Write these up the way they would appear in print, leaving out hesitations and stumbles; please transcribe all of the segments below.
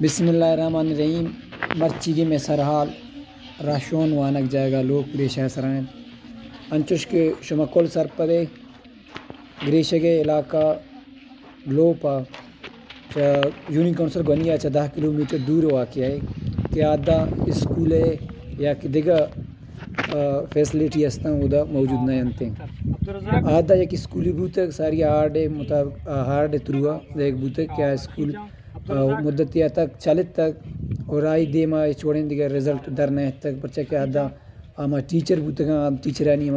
बिस्मिल्लाहिर्रहमानिर्रहीम मर्चिगे में सरहाल राशोन वानक जाएगा लोग ग्रेशा सरायन अंचुश के शुमकुल सरपदे ग्रेशगे इलाका लोपा यूनियन काउंसिल गनिया 10 किलोमीटर दूर वाक़ है कि आधा स्कूल है या कि दिगा फैसिलिटी हस्ता उदा मौजूद नहीं अंते आधा एक स्कूली बूतक सारी हार्ड थ्रुआ एक बूतक क्या स्कूल मुद्दतिया तक चलित तक और आई दे मा छोड़ने दिगा रिजल्ट दरने तक बच्चा के आधा आमा टीचर बूतगा टीचरानी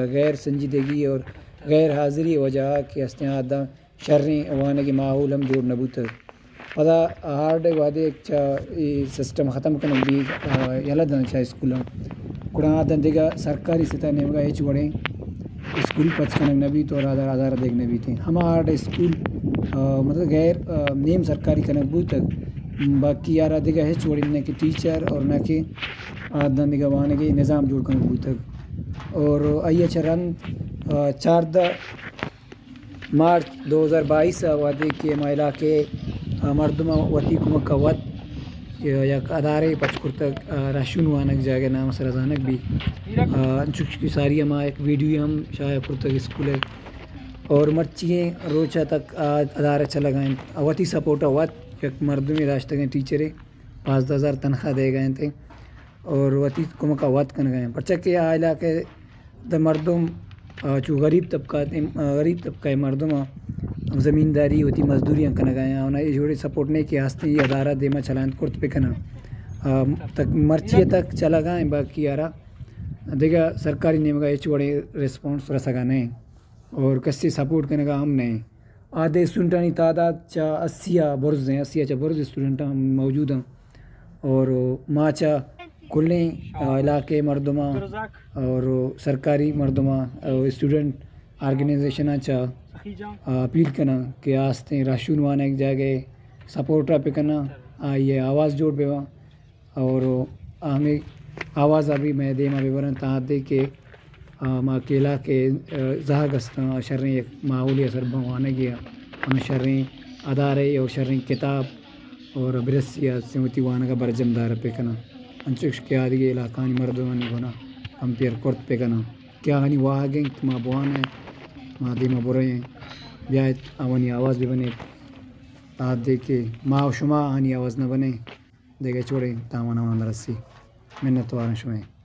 गैर संजीदगी और गैर हाज़िरी वजह के हस्ते आधा शर्रें वाने के माहौल हम जोड़ नबूत पता हार्ड वादे सिस्टम ख़त्म करने भी यला दन चाहे स्कूल कुड़ा आधा दिगा सरकारी सतह ने मगा एच बड़े स्कूल पचकन नबी तो आधार देखने भी थे हम हार्ड स्कूल मतलब गैर नेम सरकारी कनक तक बाकी यार दिगा है छोड़ी न कि टीचर और न कि आधा दिगा वाने के निज़ाम जोड़ कनक तक और आइए चरण 4 मार्च 2022 वादे के महिला के मर्दमा वती कुमक वत या अदारे पचकुर तक राशुन वानक जाएगा नाम सरजानक भी की सारी हम एक वीडियो हम शायद तक स्कूल है और मर्चिए रोचा तक अदारे चला गए अवती सपोर्ट अवत एक मर्द में रास्ते गए टीचर 5,000 तनख्वाह दे गए थे और वती कुमक वत कन गए बच्चा के आला के द मर्दम जो गरीब तबका मर्दम ज़मींदारी होती मजदूरियाँ कन गए उन्हें जोड़े सपोर्ट नहीं किया हस्ते ये अदारा देमा चलान कुर्त पे कना तक मर्चिए तक चला गए बाकी यारा देगा सरकारी नेम का छोड़े रिस्पॉन्स रसगा नहीं और कस्से सपोर्ट करने का हम नहीं आधे स्टूडेंट तादाद 80 बुर्ज हैं 80 बुर्ज स्टूडेंट हम मौजूद हैं और माचा खुले इलाके मर्दमा और सरकारी मर्दमा स्टूडेंट ऑर्गेनाइजेशन अपील करना कि आस्ते राशुन वाने एक जगह सपोर्ट पे करना ये आवाज़ जोड़ पे और हमें आवाज़ अभी मैं दे मा बेबरन तादे के माँ केला के जहागस्ता शर्रें एक माहौली असर भवाने गया हम शर्रें अदारे और शर्रें किताब और बरसिया सिमती वाना का बरजमदार पे करना अंचुश के आदि इलाकानी मर्दवानी होना हम पेर कुर्त पे करना क्या हनी वाह गें माँ बुआन है माँ दी माँ बुरे हैं ब्याह अवनी आवाज़ भी बने ताद दे के माँ शुमा हनी आवाज़ न बने देखे छोड़े तावाना रस्सी मिन्नत वारा शुए